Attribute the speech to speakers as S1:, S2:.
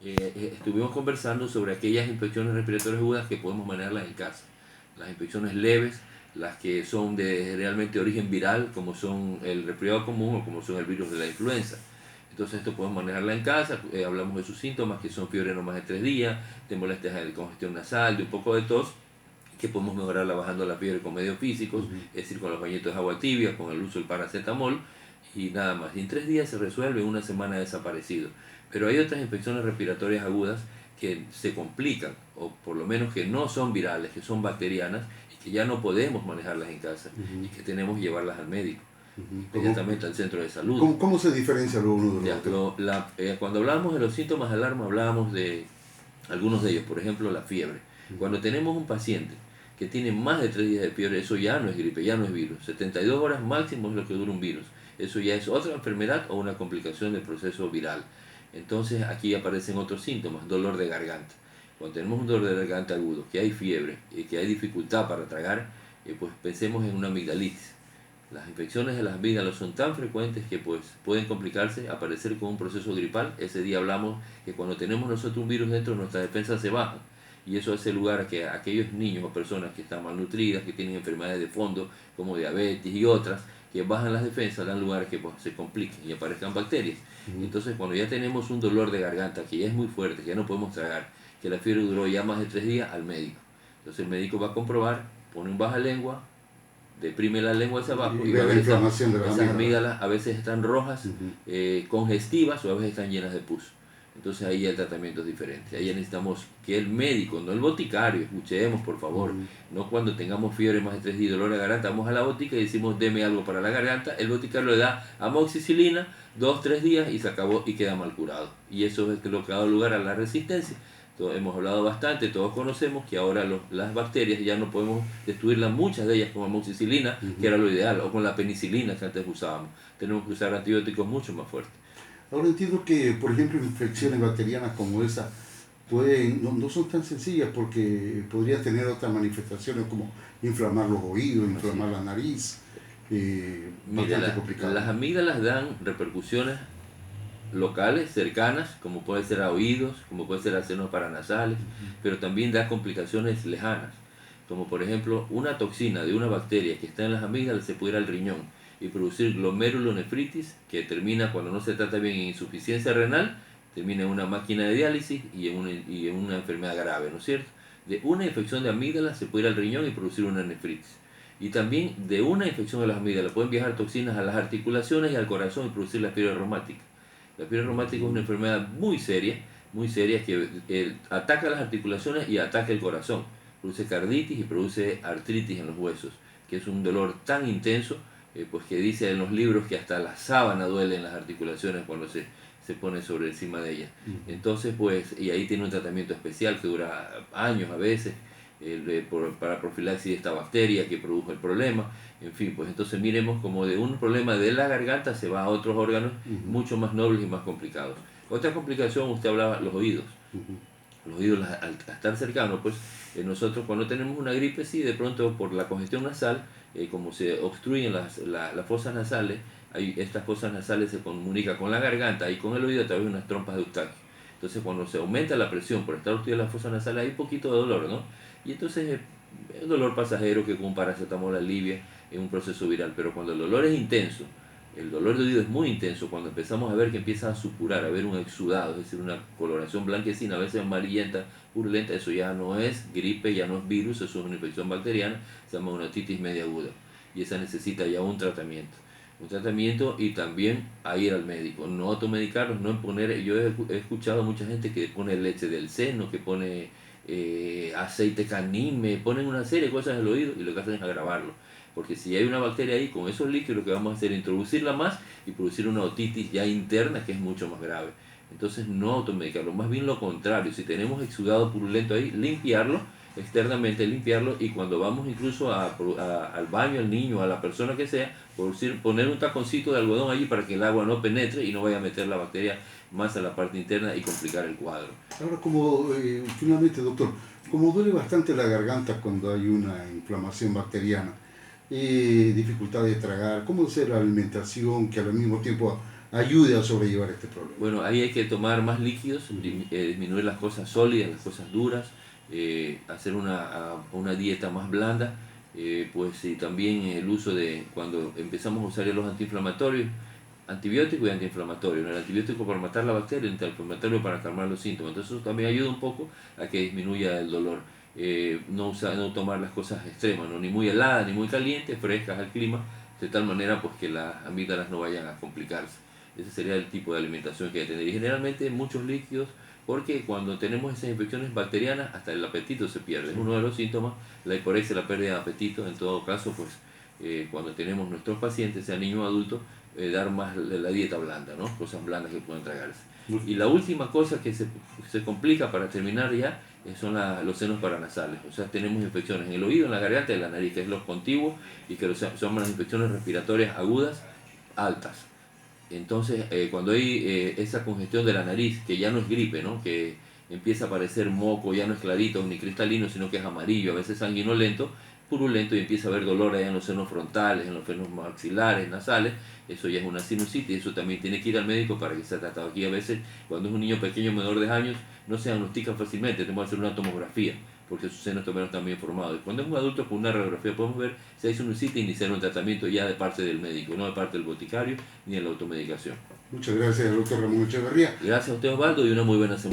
S1: estuvimos conversando sobre aquellas infecciones respiratorias agudas que podemos manejarlas en casa. Las infecciones leves, las que son de realmente origen viral, como son el resfriado común o como son el virus de la influenza. Entonces esto podemos manejarla en casa, hablamos de sus síntomas, que son fiebre no más de 3 días, de molestias de congestión nasal, de un poco de tos, que podemos mejorarla bajando la fiebre con medios físicos, es decir, con los bañitos de agua tibia, con el uso del paracetamol y nada más. Y en 3 días se resuelve, en una semana ha desaparecido. Pero hay otras infecciones respiratorias agudas que se complican, o por lo menos que no son virales, que son bacterianas, y que ya no podemos manejarlas en casa, y que tenemos que llevarlas al médico, inmediatamente al centro de salud.
S2: ¿Cómo se diferencia lo uno de
S1: Ya,
S2: lo otro?
S1: cuando hablábamos de los síntomas de alarma, hablábamos de algunos de ellos, por ejemplo, la fiebre. Cuando tenemos un paciente que tiene más de 3 días de fiebre, eso ya no es gripe, ya no es virus. 72 horas máximo es lo que dura un virus. Eso ya es otra enfermedad o una complicación del proceso viral. Entonces aquí aparecen otros síntomas, dolor de garganta. Cuando tenemos un dolor de garganta agudo, que hay fiebre y que hay dificultad para tragar, pues pensemos en una amigdalitis. Las infecciones de las amígdalas son tan frecuentes que pues, pueden complicarse, aparecer con un proceso gripal. Ese día hablamos que cuando tenemos nosotros un virus dentro, nuestras defensas se bajan. Y eso hace lugar a que aquellos niños o personas que están malnutridas, que tienen enfermedades de fondo, como diabetes y otras, que bajan las defensas, dan lugar a que pues, se compliquen y aparezcan bacterias. Entonces, cuando ya tenemos un dolor de garganta que ya es muy fuerte, que ya no podemos tragar, que la fiebre duró ya más de 3 días, al médico. Entonces, el médico va a comprobar, pone un baja lengua, deprime la lengua hacia abajo y va a ver esas amígdalas a veces están rojas, congestivas o a veces están llenas de pus. Entonces ahí el tratamiento es diferente. Ahí ya necesitamos que el médico, no el boticario, escuchemos por favor, no cuando tengamos fiebre más de 3 días y dolor de garganta, vamos a la botica y decimos deme algo para la garganta, el boticario le da amoxicilina, 2-3 días y se acabó y queda mal curado. Y eso es lo que ha dado lugar a la resistencia. Hemos hablado bastante, todos conocemos que ahora las bacterias ya no podemos destruirlas, muchas de ellas con amoxicilina, que era lo ideal, o con la penicilina que antes usábamos. Tenemos que usar antibióticos mucho más fuertes.
S2: Ahora entiendo que, por ejemplo, infecciones bacterianas como esa no son tan sencillas porque podría tener otras manifestaciones como inflamar los oídos, inflamar la nariz, bastante complicado.
S1: Las amígdalas dan repercusiones locales, cercanas, como puede ser a oídos, como puede ser a senos paranasales, pero también da complicaciones lejanas, como por ejemplo una toxina de una bacteria que está en las amígdalas se puede ir al riñón y producir glomerulonefritis, que termina, cuando no se trata bien, en insuficiencia renal, termina en una máquina de diálisis y en una enfermedad grave, ¿no es cierto? De una infección de amígdalas se puede ir al riñón y producir una nefritis. Y también de una infección de las amígdalas pueden viajar toxinas a las articulaciones y al corazón y producir la fiebre reumática. La fiebre reumática es una enfermedad muy seria que ataca las articulaciones y ataca el corazón. Produce carditis y produce artritis en los huesos, que es un dolor tan intenso, pues que dice en los libros que hasta la sábana duele en las articulaciones cuando se pone sobre encima de ella. Entonces, pues, y ahí tiene un tratamiento especial que dura años a veces, para profilaxis de esta bacteria que produjo el problema. En fin, pues entonces miremos como de un problema de la garganta se va a otros órganos mucho más nobles y más complicados. Otra complicación, usted hablaba, los oídos. Los oídos, al estar cercanos, pues nosotros cuando tenemos una gripe, sí, de pronto por la congestión nasal, como se obstruyen las fosas nasales, estas fosas nasales se comunican con la garganta y con el oído a través de unas trompas de Eustaquio. Entonces cuando se aumenta la presión por estar obstruida las fosas nasales, hay un poquito de dolor, ¿no? Y entonces es un dolor pasajero que con un paracetamol alivia en un proceso viral. Pero cuando el dolor es intenso, el dolor de oído es muy intenso, cuando empezamos a ver que empieza a supurar, a ver un exudado, es decir, una coloración blanquecina, a veces amarillenta, purulenta, eso ya no es gripe, ya no es virus, eso es una infección bacteriana, se llama una otitis media aguda. Y esa necesita ya un tratamiento. Un tratamiento y también a ir al médico, no automedicarlos, no poner, yo he escuchado a mucha gente que pone leche del seno, que pone aceite canime, ponen una serie de cosas en el oído y lo que hacen es agravarlo. Porque si hay una bacteria ahí, con esos líquidos lo que vamos a hacer es introducirla más y producir una otitis ya interna que es mucho más grave. Entonces no automedicarlo, más bien lo contrario, si tenemos exudado purulento ahí, limpiarlo, externamente limpiarlo y cuando vamos incluso al baño, al niño, a la persona que sea, poner un taconcito de algodón allí para que el agua no penetre y no vaya a meter la bacteria más a la parte interna y complicar el cuadro.
S2: Ahora, finalmente, doctor, como duele bastante la garganta cuando hay una inflamación bacteriana, dificultad de tragar, cómo hacer la alimentación que al mismo tiempo ayude a sobrellevar este problema.
S1: Bueno, ahí hay que tomar más líquidos, disminuir las cosas sólidas, las cosas duras, hacer una dieta más blanda, pues y también el uso de, cuando empezamos a usar los antiinflamatorios, antibiótico y antiinflamatorio, ¿no? El antibiótico para matar la bacteria, el antiinflamatorio para calmar los síntomas. Entonces eso también ayuda un poco a que disminuya el dolor. No tomar las cosas extremas, ¿no? Ni muy heladas, ni muy calientes, frescas al clima, de tal manera pues que las amígdalas no vayan a complicarse. Ese sería el tipo de alimentación que hay que tener. Y generalmente muchos líquidos, porque cuando tenemos esas infecciones bacterianas, hasta el apetito se pierde. Es uno de los síntomas, la hiporexia, la pérdida de apetito. En todo caso, pues cuando tenemos nuestros pacientes, sea niño o adulto, dar más la dieta blanda, ¿no? Cosas blandas que pueden tragarse. Y la última cosa que se complica para terminar ya son los senos paranasales. O sea, tenemos infecciones en el oído, en la garganta y en la nariz, que es los contiguos y que son las infecciones respiratorias agudas altas. Entonces, cuando hay esa congestión de la nariz, que ya no es gripe, ¿no? Que empieza a aparecer moco, ya no es clarito ni cristalino, sino que es amarillo, a veces sanguinolento, purulento, y empieza a haber dolor allá en los senos frontales, en los senos maxilares, nasales, eso ya es una sinusitis, eso también tiene que ir al médico para que sea tratado. Aquí a veces, cuando es un niño pequeño menor de años, no se diagnostica fácilmente, tenemos que hacer una tomografía, porque sus senos están bien formados. Y cuando es un adulto con una radiografía podemos ver si hay sinusitis e iniciar un tratamiento ya de parte del médico, no de parte del boticario ni de la automedicación.
S2: Muchas gracias, doctor Ramón Echeverría.
S1: Gracias a usted, Osvaldo, y una muy buena semana.